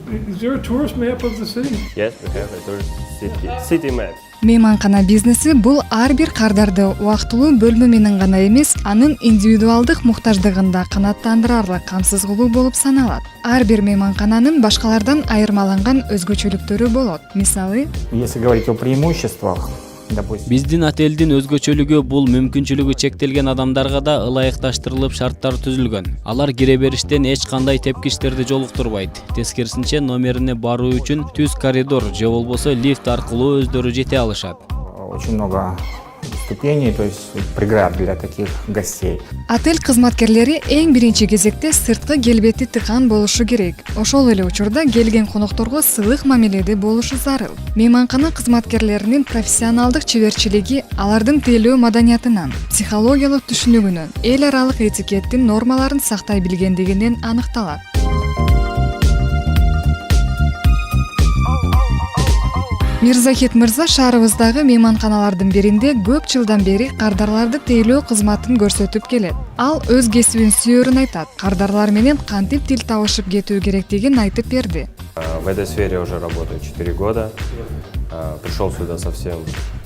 Is there a tourist map of the city? Yes, we have a tourist city map. Мейманкана бизнеси бул ар бир кардарды убактылуу бөлмө менен гана эмес, анын индивидуалдык муктаждыгын да канааттандырарлык камсыз кылуу болуп саналат. Ар бир мейманкананын башкалардан айырмаланган өзгөчөлүктөрү болот. Мисалы, Если говорить о преимуществах, допустим, Биздин отелдин өзгөчөлүгү бул мүмкүнчүлүгү чектелген адамдарга да ылайыкташтырылып шарттар түзүлгөн. Алар кире бериштен эч кандай тепкичтерди жолуктурбайт. Тескерисинче номерине баруу үчүн түз коридор же болбосо лифт аркылуу өздөрү жете алышат. очень много ступеней, то есть преград для таких гостей. отель кызматкерлери эң биринчи кезекте сырткы келбети тыкан болушу керек. Ошол эле учурда келген конокторго сылык мамиледе болушу зарыл. Мейманкана кызматкерлеринин профессионалдык чеберчилиги алардын тейлөө маданиятынан, психологиялык түшүнүгүнөн, эл аралык этикеттин нормаларын сактай билгендигинен аныкталат. Мирзахит мырза шаарыбыздагы мейманканалардын биринде көп жылдан бери кардарларды тейлөө кызматын көрсөтүп келет. Ал өз кесибин сүйөрүн айтат. Кардарлар менен кантип тил табышып кетүү керектигин айтып берди. В этой сфере уже работаю 4 года. Пришел сюда совсем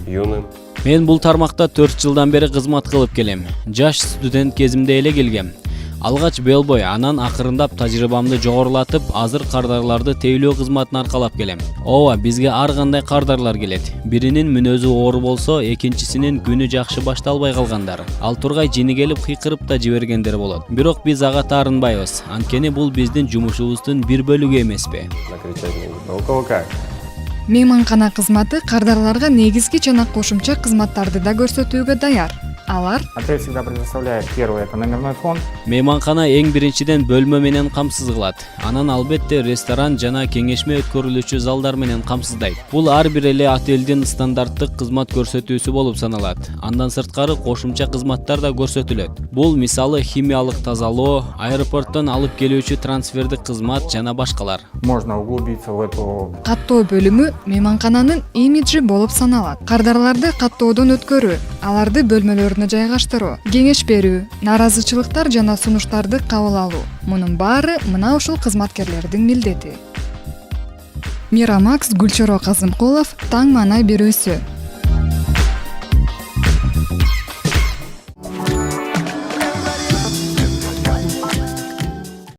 юным. Мен бул тармакта 4 жылдан бери кызмат кылып келем. Жаш студент кезимде эле келгем. Алгач белбой, анан акырындап тажрыйбамды жогорулатып, азыр кардарларды тейлөө кызматын аркалап келем. Ооба, бизге ар кандай кардарлар келет. Биринин мүнөзү оор болсо, экинчисинин күнү жакшы башталбай калгандар. Ал тургай жини келип кыйкырып да жибергендер болот. Бирок биз ага таарынбайбыз. Анткени бул биздин жумушубуздун бир бөлүгү эмеспи. Накричать не буду. А у кого как? Мейманкана кызматы кардарларга негизги жана кошумча кызматтарды да көрсөтүүгө даяр. Алар Отель всегда предоставляет первый, это номерной фонд. Мейманкана эң биринчиден бөлмө менен камсыз кылат. Анан албетте ресторан жана кеңешме өткөрүлүүчү залдар менен камсыздайт. Бул ар бир эле отелдин стандарттык кызмат көрсөтүүсү болуп саналат. Андан сырткары кошумча кызматтар да көрсөтүлөт. Бул мисалы химиялык тазалоо, аэропорттон алып келүүчү трансфердик кызмат жана башкалар. Можно углубиться в эту. каттоо бөлүмү мейманкананын имиджи болуп саналат. Кардарларды каттоодон өткөрүү, аларды бөлмөлөрүнө жайгаштыруу, кеңеш берүү, нааразычылыктар жана сунуштарды кабыл алуу. Мунун баары мына ушул кызматкерлердин милдети. Мирамакс, Гүлчоро Казымкулов, Таң маанай берүүсү.